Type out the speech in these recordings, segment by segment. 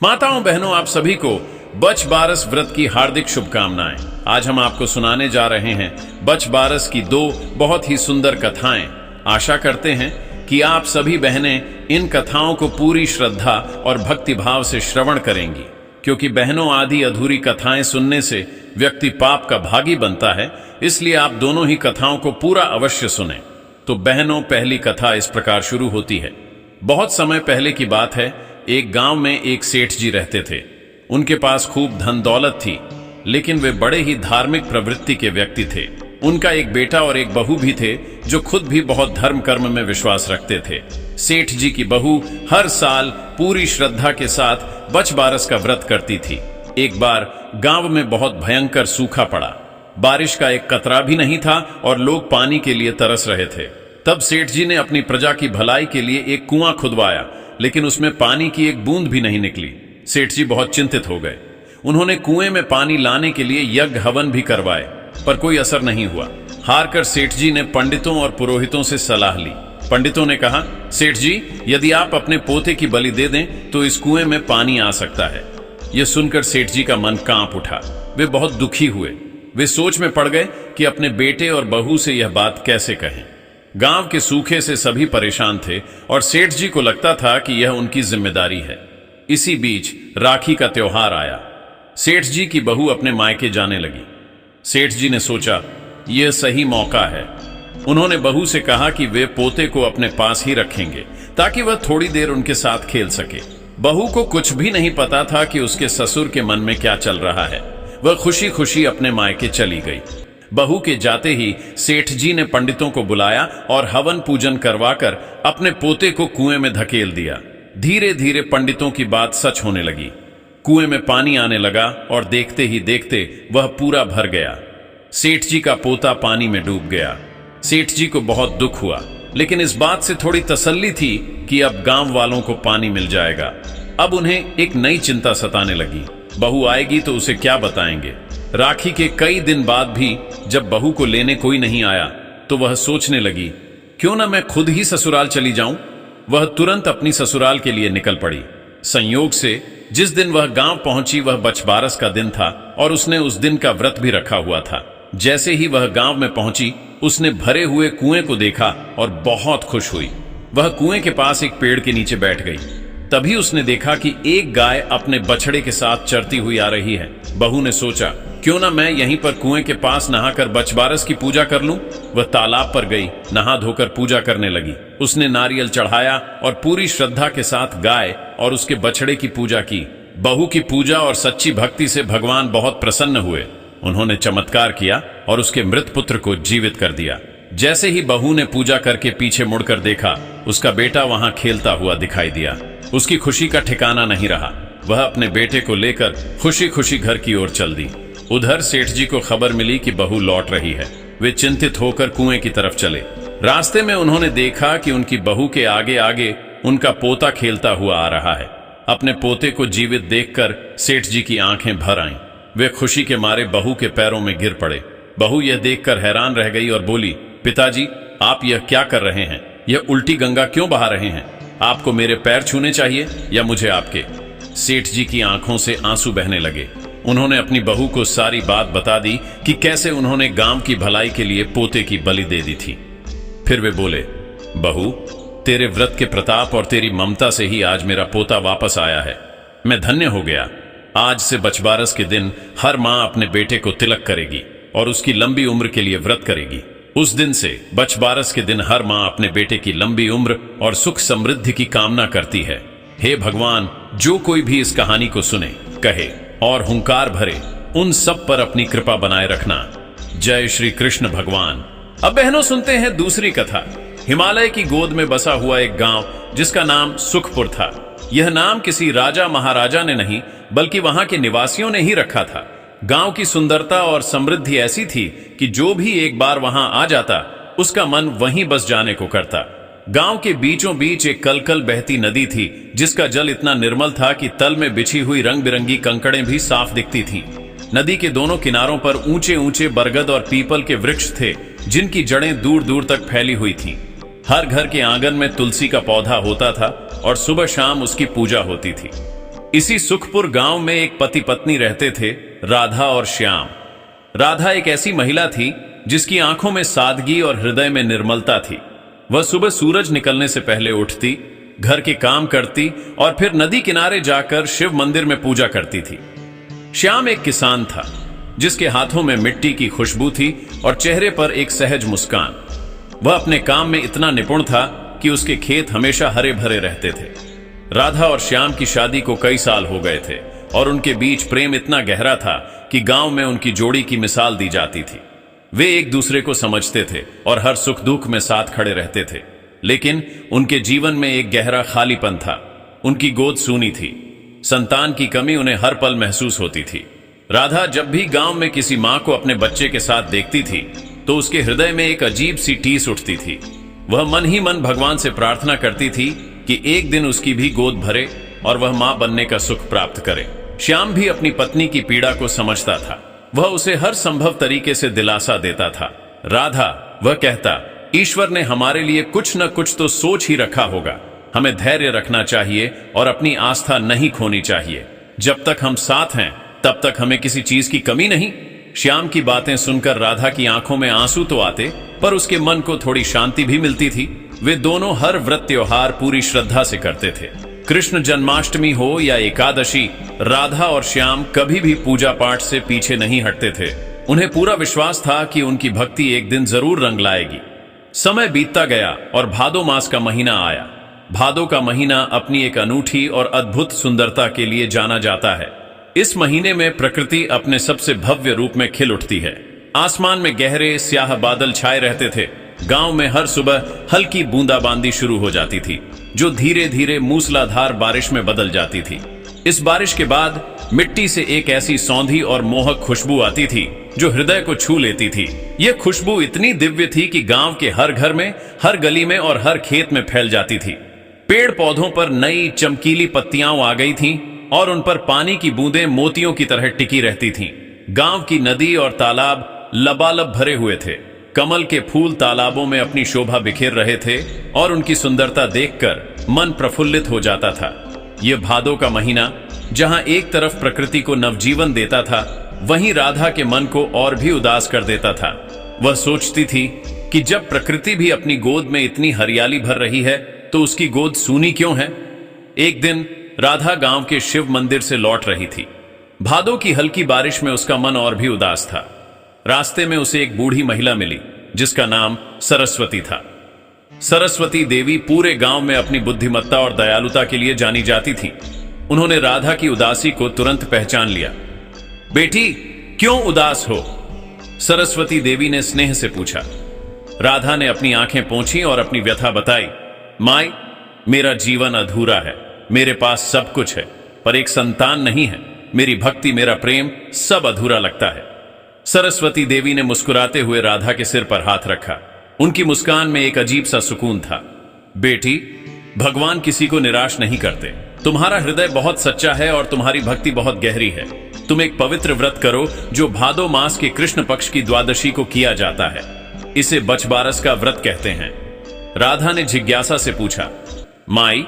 माताओं बहनों, आप सभी को बच बारस व्रत की हार्दिक शुभकामनाएं। आज हम आपको सुनाने जा रहे हैं बच बारस की दो बहुत ही सुंदर कथाएं। आशा करते हैं कि आप सभी बहनें इन कथाओं को पूरी श्रद्धा और भक्ति भाव से श्रवण करेंगी, क्योंकि बहनों आदि अधूरी कथाएं सुनने से व्यक्ति पाप का भागी बनता है। इसलिए आप दोनों ही कथाओं को पूरा अवश्य सुनें। तो बहनों, पहली कथा इस प्रकार शुरू होती है। बहुत समय पहले की बात है। एक गांव में एक सेठ जी रहते थे। उनके पास खूब धन दौलत थी, लेकिन वे बड़े ही धार्मिक प्रवृत्ति के व्यक्ति थे। उनका एक बेटा और एक बहू भी थे, जो खुद भी बहुत धर्म कर्म में विश्वास रखते थे। सेठ जी की बहू हर साल पूरी श्रद्धा के साथ बच बारस का व्रत करती थी। एक बार गांव में बहुत भयंकर सूखा पड़ा। बारिश का एक कतरा भी नहीं था और लोग पानी के लिए तरस रहे थे। तब सेठ जी ने अपनी प्रजा की भलाई के लिए एक कुआं खुदवाया, लेकिन उसमें पानी की एक बूंद भी नहीं निकली। सेठ जी बहुत चिंतित हो गए। उन्होंने कुएं में पानी लाने के लिए यज्ञ हवन भी करवाए, पर कोई असर नहीं हुआ। हारकर सेठ जी ने पंडितों और पुरोहितों से सलाह ली। पंडितों ने कहा, सेठ जी, यदि आप अपने पोते की बलि दे दें तो इस कुएं में पानी आ सकता है। यह सुनकर सेठ जी का मन कांप उठा। वे बहुत दुखी हुए। वे सोच में पड़ गए कि अपने बेटे और बहू से यह बात कैसे कहें। गांव के सूखे से सभी परेशान थे और सेठ जी को लगता था कि यह उनकी जिम्मेदारी है। इसी बीच राखी का त्योहार आया। सेठ जी की बहू अपने मायके जाने लगी। सेठ जी ने सोचा, यह सही मौका है। उन्होंने बहू से कहा कि वे पोते को अपने पास ही रखेंगे, ताकि वह थोड़ी देर उनके साथ खेल सके। बहू को कुछ भी नहीं पता था कि उसके ससुर के मन में क्या चल रहा है। वह खुशी खुशी अपने मायके चली गई। बहू के जाते ही सेठ जी ने पंडितों को बुलाया और हवन पूजन करवाकर अपने पोते को कुएं में धकेल दिया। धीरे धीरे पंडितों की बात सच होने लगी। कुएं में पानी आने लगा और देखते ही देखते वह पूरा भर गया। सेठ जी का पोता पानी में डूब गया। सेठ जी को बहुत दुख हुआ, लेकिन इस बात से थोड़ी तसल्ली थी कि अब गांव वालों को पानी मिल जाएगा। अब उन्हें एक नई चिंता सताने लगी। बहू आएगी तो उसे क्या बताएंगे। राखी के कई दिन बाद भी जब बहू को लेने कोई नहीं आया तो वह सोचने लगी, क्यों ना मैं खुद ही ससुराल चली जाऊं। वह तुरंत अपनी ससुराल के लिए निकल पड़ी। संयोग से जिस दिन वह गांव पहुंची वह बच बारस का दिन था और उसने उस दिन का व्रत भी रखा हुआ था। जैसे ही वह गांव में पहुंची, उसने भरे हुए कुएं को देखा और बहुत खुश हुई। वह कुएं के पास एक पेड़ के नीचे बैठ गई। तभी उसने देखा कि एक गाय अपने बछड़े के साथ चरती हुई आ रही है। बहू ने सोचा, क्यों ना मैं यहीं पर कुएं के पास नहाकर बच बारस की पूजा कर लूं। वह तालाब पर गई, नहा धोकर पूजा करने लगी। उसने नारियल चढ़ाया और पूरी श्रद्धा के साथ गाय और उसके बछड़े की पूजा की। बहू की पूजा और सच्ची भक्ति से भगवान बहुत प्रसन्न हुए। उन्होंने चमत्कार किया और उसके मृत पुत्र को जीवित कर दिया। जैसे ही बहू ने पूजा करके पीछे मुड़कर देखा, उसका बेटा वहां खेलता हुआ दिखाई दिया। उसकी खुशी का ठिकाना नहीं रहा। वह अपने बेटे को लेकर खुशी खुशी घर की ओर चल दी। उधर सेठ जी को खबर मिली कि बहू लौट रही है। वे चिंतित होकर कुएं की तरफ चले। रास्ते में उन्होंने देखा कि उनकी बहू के आगे आगे उनका पोता खेलता हुआ आ रहा है। अपने पोते को जीवित देखकर सेठ जी की आंखें भर आईं। वे खुशी के मारे बहू के पैरों में गिर पड़े। बहू यह देखकर हैरान रह गई और बोली, पिताजी, आप यह क्या कर रहे हैं? यह उल्टी गंगा क्यों बहा रहे हैं? आपको मेरे पैर छूने चाहिए या मुझे आपके? सेठ जी की आंखों से आंसू बहने लगे। उन्होंने अपनी बहू को सारी बात बता दी कि कैसे उन्होंने गांव की भलाई के लिए पोते की बलि दे दी थी। फिर वे बोले, बहू, तेरे व्रत के प्रताप और तेरी ममता से ही आज मेरा पोता वापस आया है। मैं धन्य हो गया। आज से बच बारस के दिन हर मां अपने बेटे को तिलक करेगी और उसकी लंबी उम्र के लिए व्रत करेगी। उस दिन से बच बारस के दिन हर मां अपने बेटे की लंबी उम्र और सुख समृद्धि की कामना करती है। हे भगवान, जो कोई भी इस कहानी को सुने, कहे और हुंकार भरे, उन सब पर अपनी कृपा बनाए रखना। जय श्री कृष्ण भगवान। अब बहनों, सुनते हैं दूसरी कथा। हिमालय की गोद में बसा हुआ एक गांव जिसका नाम सुखपुर था। यह नाम किसी राजा महाराजा ने नहीं, बल्कि वहां के निवासियों ने ही रखा था। गांव की सुंदरता और समृद्धि ऐसी थी कि जो भी एक बार वहां आ जाता, उसका मन वहीं बस जाने को करता। गांव के बीचों बीच एक कलकल बहती नदी थी, जिसका जल इतना निर्मल था कि तल में बिछी हुई रंग बिरंगी कंकड़ें भी साफ दिखती थीं। नदी के दोनों किनारों पर ऊंचे ऊंचे बरगद और पीपल के वृक्ष थे, जिनकी जड़ें दूर दूर तक फैली हुई थीं। हर घर के आंगन में तुलसी का पौधा होता था और सुबह शाम उसकी पूजा होती थी। इसी सुखपुर गांव में एक पति पत्नी रहते थे, राधा और श्याम। राधा एक ऐसी महिला थी जिसकी आंखों में सादगी और हृदय में निर्मलता थी। वह सुबह सूरज निकलने से पहले उठती, घर के काम करती और फिर नदी किनारे जाकर शिव मंदिर में पूजा करती थी। श्याम एक किसान था जिसके हाथों में मिट्टी की खुशबू थी और चेहरे पर एक सहज मुस्कान। वह अपने काम में इतना निपुण था कि उसके खेत हमेशा हरे भरे रहते थे। राधा और श्याम की शादी को कई साल हो गए थे और उनके बीच प्रेम इतना गहरा था कि गांव में उनकी जोड़ी की मिसाल दी जाती थी। वे एक दूसरे को समझते थे और हर सुख दुख में साथ खड़े रहते थे। लेकिन उनके जीवन में एक गहरा खालीपन था। उनकी गोद सूनी थी। संतान की कमी उन्हें हर पल महसूस होती थी। राधा जब भी गांव में किसी मां को अपने बच्चे के साथ देखती थी तो उसके हृदय में एक अजीब सी टीस उठती थी। वह मन ही मन भगवान से प्रार्थना करती थी कि एक दिन उसकी भी गोद भरे और वह मां बनने का सुख प्राप्त करे। श्याम भी अपनी पत्नी की पीड़ा को समझता था। वह उसे हर संभव तरीके से दिलासा देता था। राधा, वह कहता, ईश्वर ने हमारे लिए कुछ न कुछ तो सोच ही रखा होगा। हमें धैर्य रखना चाहिए और अपनी आस्था नहीं खोनी चाहिए। जब तक हम साथ हैं तब तक हमें किसी चीज की कमी नहीं। श्याम की बातें सुनकर राधा की आंखों में आंसू तो आते, पर उसके मन को थोड़ी शांति भी मिलती थी। वे दोनों हर व्रत त्योहार पूरी श्रद्धा से करते थे। कृष्ण जन्माष्टमी हो या एकादशी, राधा और श्याम कभी भी पूजा पाठ से पीछे नहीं हटते थे। उन्हें पूरा विश्वास था कि उनकी भक्ति एक दिन जरूर रंग लाएगी। समय बीतता गया और भादो मास का महीना आया। भादो का महीना अपनी एक अनूठी और अद्भुत सुंदरता के लिए जाना जाता है। इस महीने में प्रकृति अपने सबसे भव्य रूप में खिल उठती है। आसमान में गहरे स्याह बादल छाए रहते थे। गांव में हर सुबह हल्की बूंदाबांदी शुरू हो जाती थी, जो धीरे धीरे मूसलाधार बारिश में बदल जाती थी। इस बारिश के बाद मिट्टी से एक ऐसी सौंधी और मोहक खुशबू आती थी जो हृदय को छू लेती थी। यह खुशबू इतनी दिव्य थी कि गांव के हर घर में, हर गली में और हर खेत में फैल जाती थी। पेड़ पौधों पर नई चमकीली पत्तियां आ गई थीं और उन पर पानी की बूंदें मोतियों की तरह टिकी रहती थीं। गांव की नदी और तालाब लबालब भरे हुए थे। कमल के फूल तालाबों में अपनी शोभा बिखेर रहे थे और उनकी सुंदरता देखकर मन प्रफुल्लित हो जाता था। यह भादो का महीना जहां एक तरफ प्रकृति को नवजीवन देता था, वहीं राधा के मन को और भी उदास कर देता था। वह सोचती थी कि जब प्रकृति भी अपनी गोद में इतनी हरियाली भर रही है तो उसकी गोद सूनी क्यों है। एक दिन राधा गांव के शिव मंदिर से लौट रही थी। भादो की हल्की बारिश में उसका मन और भी उदास था। रास्ते में उसे एक बूढ़ी महिला मिली जिसका नाम सरस्वती था। सरस्वती देवी पूरे गांव में अपनी बुद्धिमत्ता और दयालुता के लिए जानी जाती थी। उन्होंने राधा की उदासी को तुरंत पहचान लिया। बेटी, क्यों उदास हो? सरस्वती देवी ने स्नेह से पूछा। राधा ने अपनी आंखें पोंछी और अपनी व्यथा बताई। माई, मेरा जीवन अधूरा है। मेरे पास सब कुछ है, पर एक संतान नहीं है। मेरी भक्ति, मेरा प्रेम सब अधूरा लगता है। सरस्वती देवी ने मुस्कुराते हुए राधा के सिर पर हाथ रखा। उनकी मुस्कान में एक अजीब सा सुकून था। बेटी, भगवान किसी को निराश नहीं करते। तुम्हारा हृदय बहुत सच्चा है और तुम्हारी भक्ति बहुत गहरी है। तुम एक पवित्र व्रत करो जो भादो मास के कृष्ण पक्ष की द्वादशी को किया जाता है। इसे बछबारस का व्रत कहते हैं। राधा ने जिज्ञासा से पूछा, माई,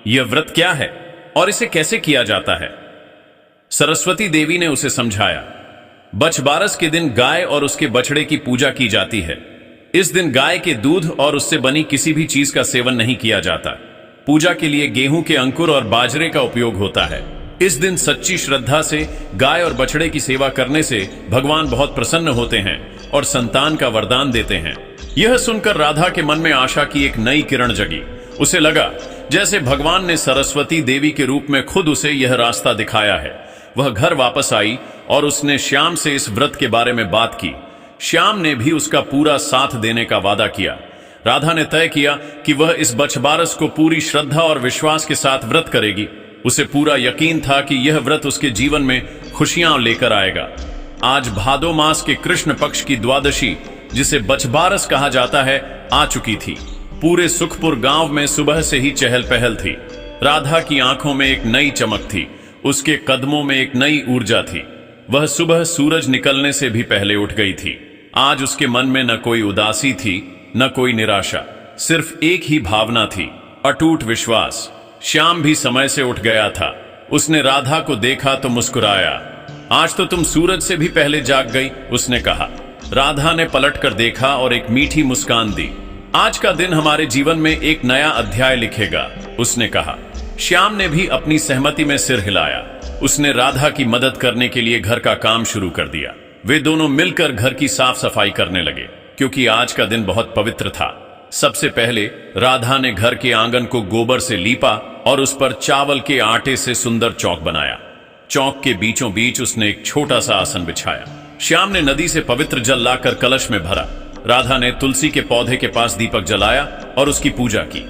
यह व्रत क्या है और इसे कैसे किया जाता है? सरस्वती देवी ने उसे समझाया। बछबारस के दिन गाय और उसके बछड़े की पूजा की जाती है। इस दिन गाय के दूध और उससे बनी किसी भी चीज का सेवन नहीं किया जाता। पूजा के लिए गेहूं के अंकुर और बाजरे का उपयोग होता है। इस दिन सच्ची श्रद्धा से गाय और बछड़े की सेवा करने से भगवान बहुत प्रसन्न होते हैं और संतान का वरदान देते हैं। यह सुनकर राधा के मन में आशा की एक नई किरण जगी। उसे लगा जैसे भगवान ने सरस्वती देवी के रूप में खुद उसे यह रास्ता दिखाया है। वह घर वापस आई और उसने श्याम से इस व्रत के बारे में बात की। श्याम ने भी उसका पूरा साथ देने का वादा किया। राधा ने तय किया कि वह इस बछबारस को पूरी श्रद्धा और विश्वास के साथ व्रत करेगी। उसे पूरा यकीन था कि यह व्रत उसके जीवन में खुशियां लेकर आएगा। आज भादो मास के कृष्ण पक्ष की द्वादशी, जिसे बछबारस कहा जाता है, आ चुकी थी। पूरे सुखपुर गांव में सुबह से ही चहल पहल थी। राधा की आंखों में एक नई चमक थी, उसके कदमों में एक नई ऊर्जा थी। वह सुबह सूरज निकलने से भी पहले उठ गई थी। आज उसके मन में न कोई उदासी थी, न कोई निराशा, सिर्फ एक ही भावना थी, अटूट विश्वास। श्याम भी समय से उठ गया था। उसने राधा को देखा तो मुस्कुराया। आज तो तुम सूरज से भी पहले जाग गई, उसने कहा। राधा ने पलटकर देखा और एक मीठी मुस्कान दी। आज का दिन हमारे जीवन में एक नया अध्याय लिखेगा, उसने कहा। श्याम ने भी अपनी सहमति में सिर हिलाया। उसने राधा की मदद करने के लिए घर का काम शुरू कर दिया। वे दोनों मिलकर घर की साफ सफाई करने लगे, क्योंकि आज का दिन बहुत पवित्र था। सबसे पहले राधा ने घर के आंगन को गोबर से लीपा और उस पर चावल के आटे से सुंदर चौक बनाया। चौक के बीचों बीच उसने एक छोटा सा आसन बिछाया। श्याम ने नदी से पवित्र जल लाकर कलश में भरा। राधा ने तुलसी के पौधे के पास दीपक जलाया और उसकी पूजा की।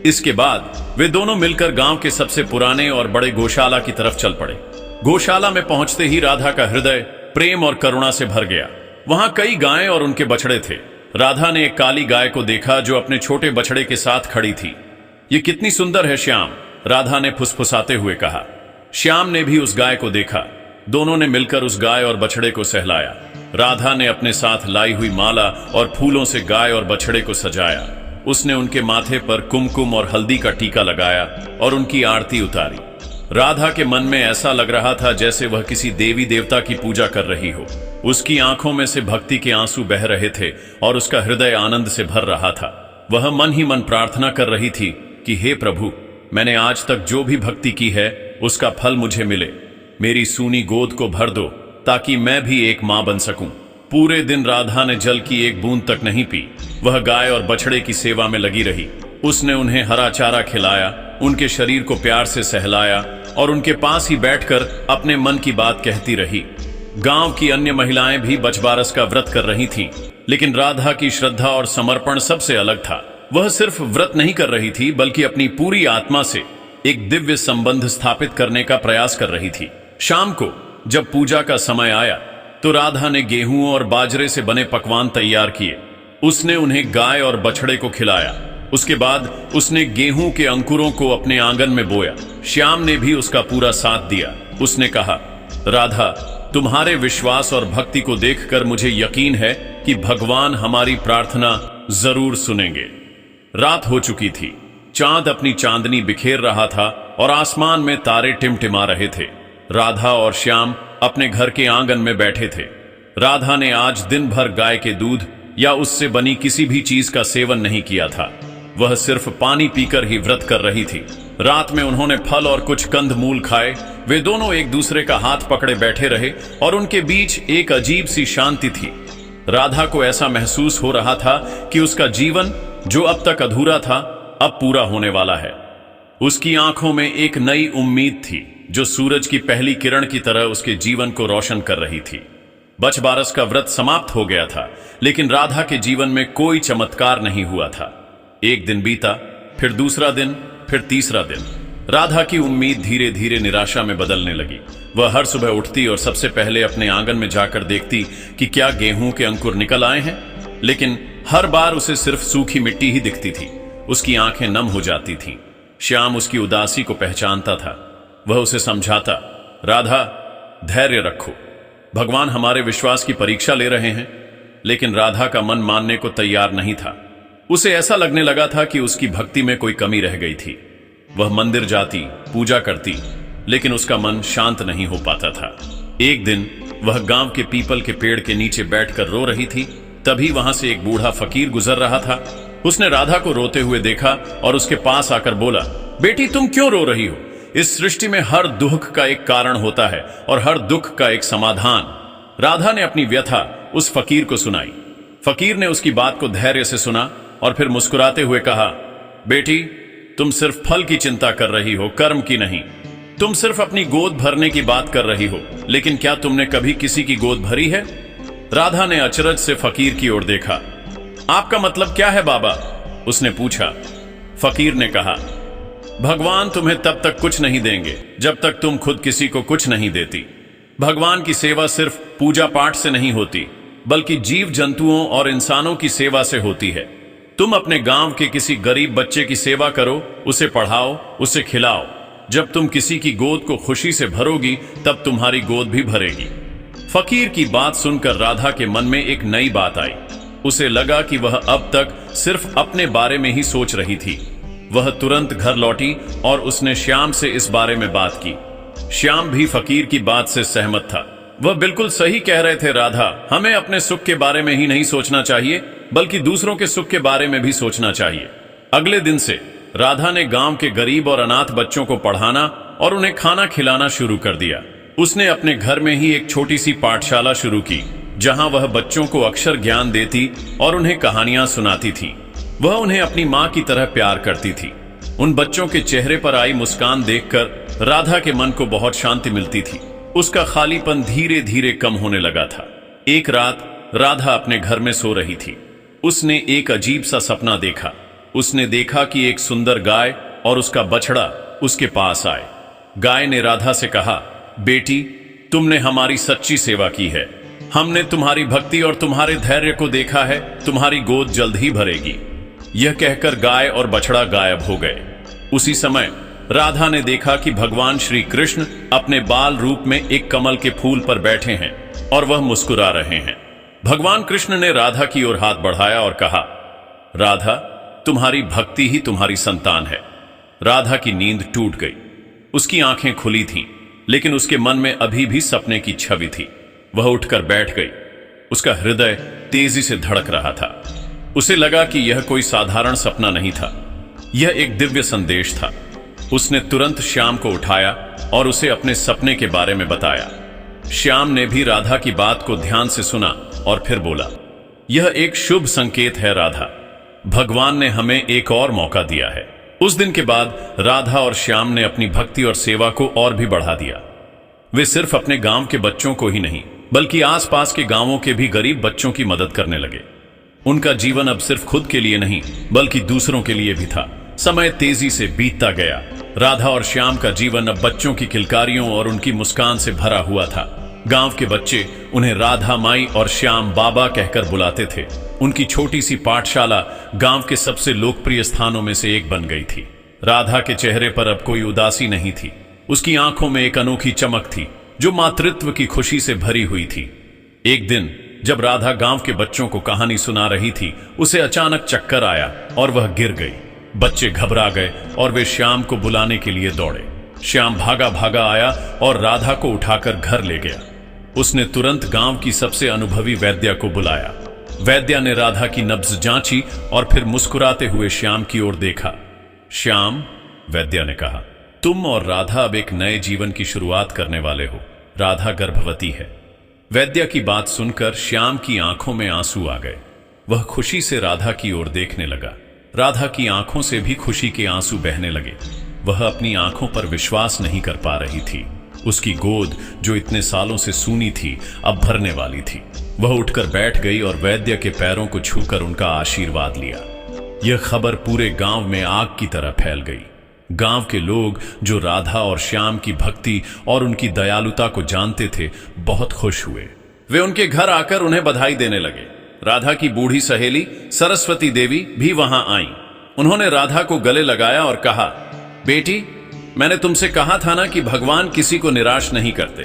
इसके बाद वे दोनों मिलकर गांव के सबसे पुराने और बड़े गौशाला की तरफ चल पड़े। गौशाला में पहुंचते ही राधा का हृदय प्रेम और करुणा से भर गया। वहां कई गायें और उनके बछड़े थे। राधा ने एक काली गाय को देखा जो अपने छोटे बछड़े के साथ खड़ी थी। ये कितनी सुंदर है श्याम, राधा ने फुसफुसाते हुए कहा। श्याम ने भी उस गाय को देखा। दोनों ने मिलकर उस गाय और बछड़े को सहलाया। राधा ने अपने साथ लाई हुई माला और फूलों से गाय और बछड़े को सजाया। उसने उनके माथे पर कुमकुम और हल्दी का टीका लगाया और उनकी आरती उतारी। राधा के मन में ऐसा लग रहा था जैसे वह किसी देवी देवता की पूजा कर रही हो। उसकी आंखों में से भक्ति के आंसू बह रहे थे और उसका हृदय आनंद से भर रहा था। वह मन ही मन प्रार्थना कर रही थी कि हे प्रभु, मैंने आज तक जो भी भक्ति की है उसका फल मुझे मिले। मेरी सूनी गोद को भर दो ताकि मैं भी एक मां बन सकूं। पूरे दिन राधा ने जल की एक बूंद तक नहीं पी। वह गाय और बछड़े की सेवा में लगी रही। उसने उन्हें हरा चारा खिलाया, उनके शरीर को प्यार से सहलाया और उनके पास ही बैठकर अपने मन की बात कहती रही। गांव की अन्य महिलाएं भी बछबारस का व्रत कर रही थीं, लेकिन राधा की श्रद्धा और समर्पण सबसे अलग था। वह सिर्फ व्रत नहीं कर रही थी, बल्कि अपनी पूरी आत्मा से एक दिव्य संबंध स्थापित करने का प्रयास कर रही थी। शाम को जब पूजा का समय आया तो राधा ने गेहूं और बाजरे से बने पकवान तैयार किए। उसने उन्हें गाय और बछड़े को खिलाया। उसके बाद उसने गेहूं के अंकुरों को अपने आंगन में बोया। श्याम ने भी उसका पूरा साथ दिया। उसने कहा, राधा, तुम्हारे विश्वास और भक्ति को देखकर मुझे यकीन है कि भगवान हमारी प्रार्थना जरूर सुनेंगे। रात हो चुकी थी। चांद अपनी चांदनी बिखेर रहा था और आसमान में तारे टिमटिमा रहे थे। राधा और श्याम अपने घर के आंगन में बैठे थे। राधा ने आज दिन भर गाय के दूध या उससे बनी किसी भी चीज का सेवन नहीं किया था। वह सिर्फ पानी पीकर ही व्रत कर रही थी। रात में उन्होंने फल और कुछ कंद मूल खाए। वे दोनों एक दूसरे का हाथ पकड़े बैठे रहे और उनके बीच एक अजीब सी शांति थी। राधा को ऐसा महसूस हो रहा था कि उसका जीवन जो अब तक अधूरा था, अब पूरा होने वाला है। उसकी आंखों में एक नई उम्मीद थी जो सूरज की पहली किरण की तरह उसके जीवन को रोशन कर रही थी। बछबारस का व्रत समाप्त हो गया था, लेकिन राधा के जीवन में कोई चमत्कार नहीं हुआ था। एक दिन बीता, फिर दूसरा दिन, फिर तीसरा दिन। राधा की उम्मीद धीरे धीरे निराशा में बदलने लगी। वह हर सुबह उठती और सबसे पहले अपने आंगन में जाकर देखती कि क्या गेहूं के अंकुर निकल आए हैं, लेकिन हर बार उसे सिर्फ सूखी मिट्टी ही दिखती थी। उसकी आंखें नम हो जाती थीं। श्याम उसकी उदासी को पहचानता था। वह उसे समझाता, राधा, धैर्य रखो, भगवान हमारे विश्वास की परीक्षा ले रहे हैं। लेकिन राधा का मन मानने को तैयार नहीं था। उसे ऐसा लगने लगा था कि उसकी भक्ति में कोई कमी रह गई थी। वह मंदिर जाती, पूजा करती, लेकिन उसका मन शांत नहीं हो पाता था। एक दिन वह गांव के पीपल के पेड़ के नीचे बैठकर रो रही थी। तभी वहां से एक बूढ़ा फकीर गुजर रहा था। उसने राधा को रोते हुए देखा और उसके पास आकर बोला, बेटी, तुम क्यों रो रही हो? इस सृष्टि में हर दुख का एक कारण होता है और हर दुख का एक समाधान। राधा ने अपनी व्यथा उस फकीर को सुनाई। फकीर ने उसकी बात को धैर्य से सुना और फिर मुस्कुराते हुए कहा, बेटी, तुम सिर्फ फल की चिंता कर रही हो, कर्म की नहीं। तुम सिर्फ अपनी गोद भरने की बात कर रही हो, लेकिन क्या तुमने कभी किसी की गोद भरी है? राधा ने अचरज से फकीर की ओर देखा। आपका मतलब क्या है बाबा? उसने पूछा। फकीर ने कहा, भगवान तुम्हें तब तक कुछ नहीं देंगे जब तक तुम खुद किसी को कुछ नहीं देती। भगवान की सेवा सिर्फ पूजा पाठ से नहीं होती, बल्कि जीव जंतुओं और इंसानों की सेवा से होती है। तुम अपने गांव के किसी गरीब बच्चे की सेवा करो, उसे पढ़ाओ, उसे खिलाओ। जब तुम किसी की गोद को खुशी से भरोगी, तब तुम्हारी गोद भी भरेगी। फकीर की बात सुनकर राधा के मन में एक नई बात आई। उसे लगा कि वह अब तक सिर्फ अपने बारे में ही सोच रही थी। वह तुरंत घर लौटी और उसने श्याम से इस बारे में बात की। श्याम भी फकीर की बात से सहमत था। वह बिल्कुल सही कह रहे थे राधा, हमें अपने सुख के बारे में ही नहीं सोचना चाहिए बल्कि दूसरों के सुख के बारे में भी सोचना चाहिए। अगले दिन से राधा ने गांव के गरीब और अनाथ बच्चों को पढ़ाना और उन्हें खाना खिलाना शुरू कर दिया। उसने अपने घर में ही एक छोटी सी पाठशाला शुरू की जहां वह बच्चों को अक्षर ज्ञान देती और उन्हें कहानियां सुनाती थी। वह उन्हें अपनी मां की तरह प्यार करती थी। उन बच्चों के चेहरे पर आई मुस्कान देखकर राधा के मन को बहुत शांति मिलती थी। उसका खालीपन धीरे धीरे कम होने लगा था। एक रात राधा अपने घर में सो रही थी। उसने एक अजीब सा सपना देखा। उसने देखा कि एक सुंदर गाय और उसका बछड़ा उसके पास आए। गाय ने राधा से कहा, बेटी, तुमने हमारी सच्ची सेवा की है। हमने तुम्हारी भक्ति और तुम्हारे धैर्य को देखा है। तुम्हारी गोद जल्द ही भरेगी। यह कहकर गाय और बछड़ा गायब हो गए। उसी समय राधा ने देखा कि भगवान श्री कृष्ण अपने बाल रूप में एक कमल के फूल पर बैठे हैं और वह मुस्कुरा रहे हैं। भगवान कृष्ण ने राधा की ओर हाथ बढ़ाया और कहा, राधा, तुम्हारी भक्ति ही तुम्हारी संतान है। राधा की नींद टूट गई। उसकी आंखें खुली थीं, लेकिन उसके मन में अभी भी सपने की छवि थी। वह उठकर बैठ गई। उसका हृदय तेजी से धड़क रहा था। उसे लगा कि यह कोई साधारण सपना नहीं था, यह एक दिव्य संदेश था। उसने तुरंत श्याम को उठाया और उसे अपने सपने के बारे में बताया। श्याम ने भी राधा की बात को ध्यान से सुना और फिर बोला, यह एक शुभ संकेत है राधा। भगवान ने हमें एक और मौका दिया है। उस दिन के बाद राधा और श्याम ने अपनी भक्ति और सेवा को और भी बढ़ा दिया। वे सिर्फ अपने गांव के बच्चों को ही नहीं बल्कि आसपास के गांवों के भी गरीब बच्चों की मदद करने लगे। उनका जीवन अब सिर्फ खुद के लिए नहीं बल्कि दूसरों के लिए भी था। समय तेजी से बीतता गया। राधा और श्याम का जीवन अब बच्चों की किलकारियों और उनकी मुस्कान से भरा हुआ था। गांव के बच्चे उन्हें राधा माई और श्याम बाबा कहकर बुलाते थे। उनकी छोटी सी पाठशाला गांव के सबसे लोकप्रिय स्थानों में से एक बन गई थी। राधा के चेहरे पर अब कोई उदासी नहीं थी। उसकी आंखों में एक अनोखी चमक थी जो मातृत्व की खुशी से भरी हुई थी। एक दिन जब राधा गांव के बच्चों को कहानी सुना रही थी, उसे अचानक चक्कर आया और वह गिर गई। बच्चे घबरा गए और वे श्याम को बुलाने के लिए दौड़े। श्याम भागा भागा आया और राधा को उठाकर घर ले गया। उसने तुरंत गांव की सबसे अनुभवी वैद्या को बुलाया। वैद्या ने राधा की नब्ज जांची और फिर मुस्कुराते हुए श्याम की ओर देखा। श्याम, वैद्या ने कहा, तुम और राधा अब एक नए जीवन की शुरुआत करने वाले हो। राधा गर्भवती है। वैद्या की बात सुनकर श्याम की आंखों में आंसू आ गए। वह खुशी से राधा की ओर देखने लगा। राधा की आंखों से भी खुशी के आंसू बहने लगे। वह अपनी आंखों पर विश्वास नहीं कर पा रही थी। उसकी गोद जो इतने सालों से सूनी थी अब भरने वाली थी। वह उठकर बैठ गई और वैद्य के पैरों को छूकर उनका आशीर्वाद लिया। यह खबर पूरे गांव में आग की तरह फैल गई। गांव के लोग जो राधा और श्याम की भक्ति और उनकी दयालुता को जानते थे, बहुत खुश हुए। वे उनके घर आकर उन्हें बधाई देने लगे। राधा की बूढ़ी सहेली सरस्वती देवी भी वहां आईं। उन्होंने राधा को गले लगाया और कहा, बेटी, मैंने तुमसे कहा था ना कि भगवान किसी को निराश नहीं करते।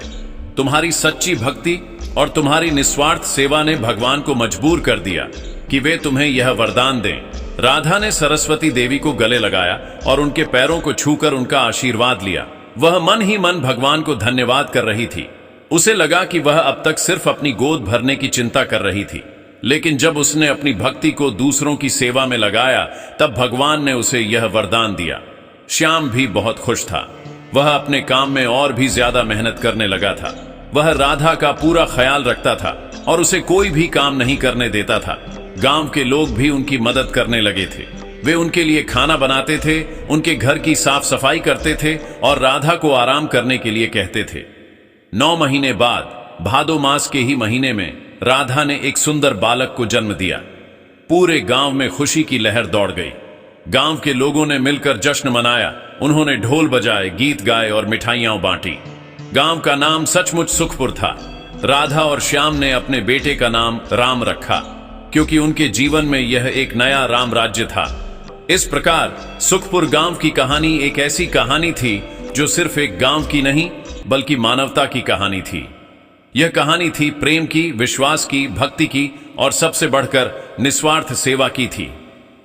तुम्हारी सच्ची भक्ति और तुम्हारी निस्वार्थ सेवा ने भगवान को मजबूर कर दिया कि वे तुम्हें यह वरदान दें। राधा ने सरस्वती देवी को गले लगाया और उनके पैरों को छूकर उनका आशीर्वाद लिया। वह मन ही मन भगवान को धन्यवाद कर रही थी। उसे लगा कि वह अब तक सिर्फ अपनी गोद भरने की चिंता कर रही थी, लेकिन जब उसने अपनी भक्ति को दूसरों की सेवा में लगाया तब भगवान ने उसे यह वरदान दिया। श्याम भी बहुत खुश था। वह अपने काम में और भी ज्यादा मेहनत करने लगा था। वह राधा का पूरा ख्याल रखता था और उसे कोई भी काम नहीं करने देता था। गांव के लोग भी उनकी मदद करने लगे थे। वे उनके लिए खाना बनाते थे, उनके घर की साफ सफाई करते थे और राधा को आराम करने के लिए कहते थे। 9 महीने बाद भादो मास के ही महीने में राधा ने एक सुंदर बालक को जन्म दिया। पूरे गांव में खुशी की लहर दौड़ गई। गांव के लोगों ने मिलकर जश्न मनाया। उन्होंने ढोल बजाए, गीत गाए और मिठाइयां बांटी। गांव का नाम सचमुच सुखपुर था। राधा और श्याम ने अपने बेटे का नाम राम रखा, क्योंकि उनके जीवन में यह एक नया राम राज्य था। इस प्रकार सुखपुर गांव की कहानी एक ऐसी कहानी थी जो सिर्फ एक गांव की नहीं बल्कि मानवता की कहानी थी। यह कहानी थी प्रेम की, विश्वास की, भक्ति की और सबसे बढ़कर निस्वार्थ सेवा की थी।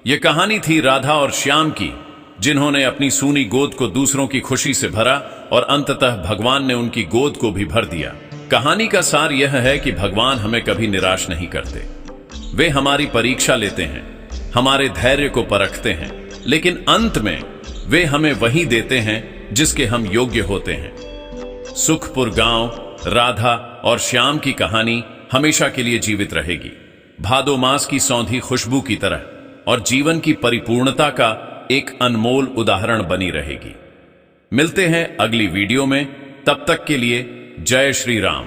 यह कहानी थी राधा और श्याम की, जिन्होंने अपनी सूनी गोद को दूसरों की खुशी से भरा और अंततः भगवान ने उनकी गोद को भी भर दिया। कहानी का सार यह है कि भगवान हमें कभी निराश नहीं करते। वे हमारी परीक्षा लेते हैं, हमारे धैर्य को परखते हैं, लेकिन अंत में वे हमें वही देते हैं जिसके हम योग्य होते हैं। सुखपुर गांव, राधा और श्याम की कहानी हमेशा के लिए जीवित रहेगी, भादो मास की सौंधी खुशबू की तरह, और जीवन की परिपूर्णता का एक अनमोल उदाहरण बनी रहेगी। मिलते हैं अगली वीडियो में, तब तक के लिए जय श्री राम।